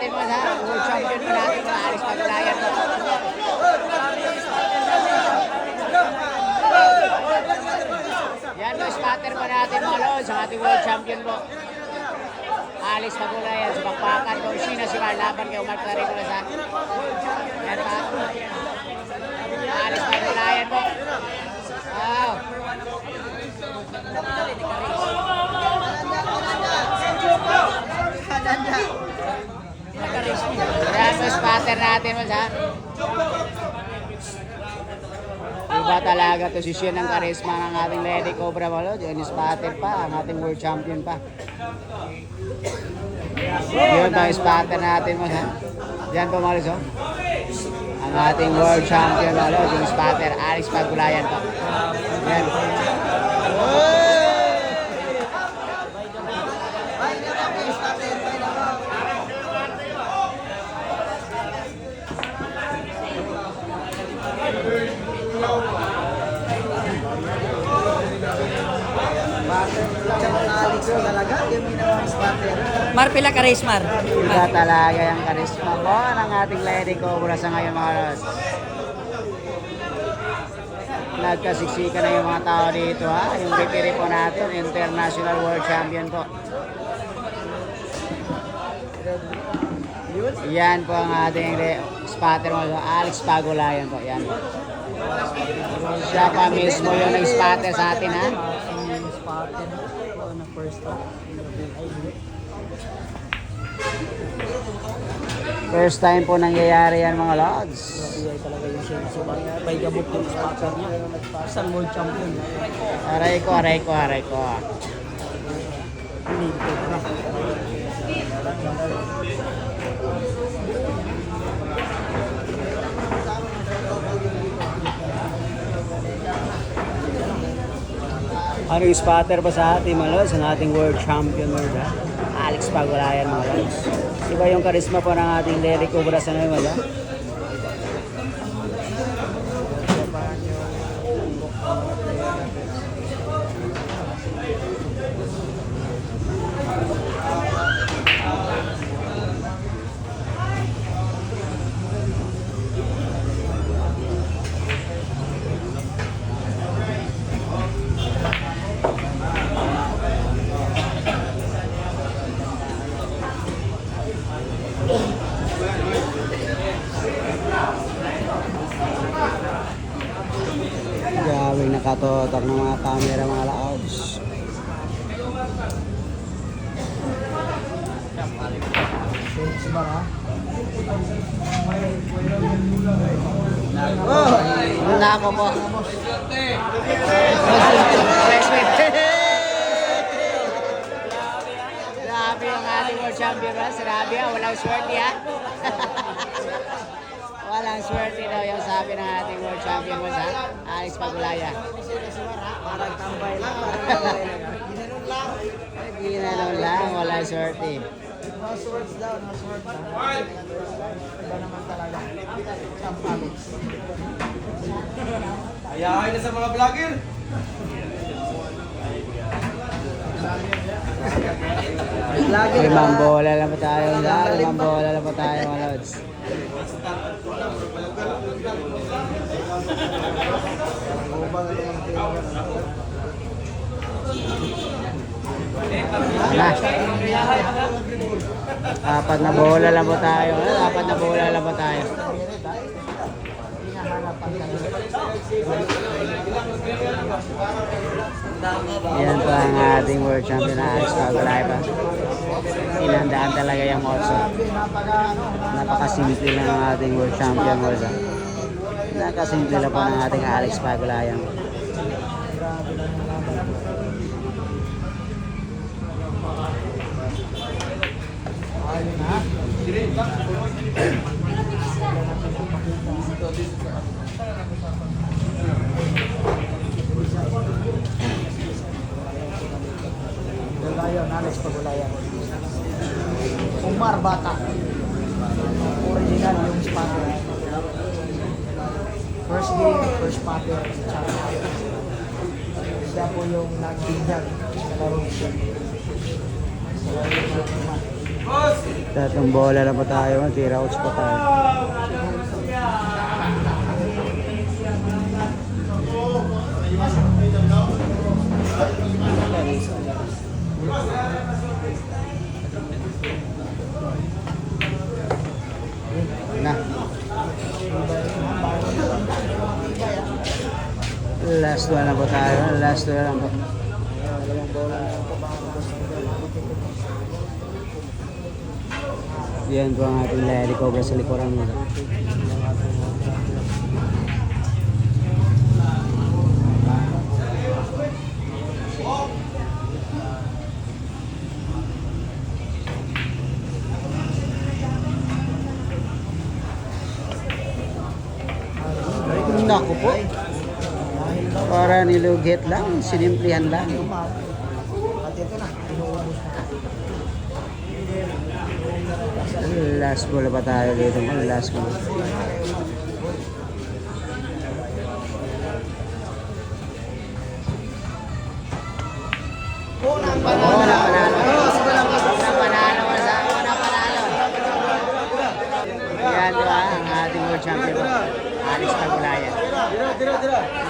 natin mo ha. World champion po natin mga Alex Pagulayan po. Yan po, spatter po natin mga lods. Ang ating world champion po. Alex Pagulayan. Sa bakbakan po. Sina si Mar. Laban kay Omar Claricolas ha. Yan pa. Alex Pagulayan po. Wow. Yan po, spatter natin mo ha. Iba talaga to si Sien ng karisma ng ating Lady Cobra Malo. Yan spatter pa, ang ating world champion pa. Yun ang spatter natin mo ha. Yan po mga Lods, oh. Ang ating world champion Malo, yung spatter, Alex Pagulayan pa. Yan. Mar pila ka race, Mar? Iba talaga yung karisma po ng ating Lady Cobra sa ngayon mga Lods. Nagkasiksika na yung mga tao dito ha. Yung referee po natin, International World Champion po. Yan po ang ating spatter mo, Alex Pagulayan po. Yan po. Siya pa mismo yung nag-spatter sa atin ha. Spatter na first time. First time po nangyayari yan mga Lods. Grabe talaga yung siya. So, by gabok yung spatter niya. Isang world champion. Aray ko. Limited na. Ano yung spatter pa sa ating mga Lods? Ang ating world champion world ha? Alex Pagulayan mga Lods. Iba yung karisma po ng ating Lady Cobra sa ngayon mga Lods. Grabe nakatotok ng mga camera mga Lods. Nako po. Grabe ang ating world champion ha. Sinabi ha, walang swerte ha. Walang swerte daw yung sabi ng ating world champion mo sa Alex Pagulayan. Parang tambay lang. Ginanong lang, walang swerte. No swords daw, no swords. Iba naman talaga. Alex. Ayahay na sa mga vlogger. Limang bola lang po tayo. Limang bola lang po tayo mga Lods. Apat na bola lang po tayo. Apat na bola lang po tayo. Yan po ang ating world champion na Alex Pagulayan. Inandaan talaga yung Otso. Napakasimple lang ang ating world champion Otso. Napakasimple lang po ng ating Alex Pagulayan. Pagulayan, Alex Pagulayan. Umar Bata. Original yung spatter. First game, first spatter. Siya po yung nag-binyag sa laro siya. Boss! Tatlong bola na pa tayo. Tira outs pa tayo. Na. Last one na po tayo. Last one na po. Yan po ang ating Lady Cobra sa likuran mo. Naku po. Para nilugit lang, sinimplihan lang. At ito na, inuubos na. Last bola pa tayo dito. Last bola. Unang Panalo. Panalo. Yan diba ang ating world champion. Alis Pagulayan. Tira, tira, tira.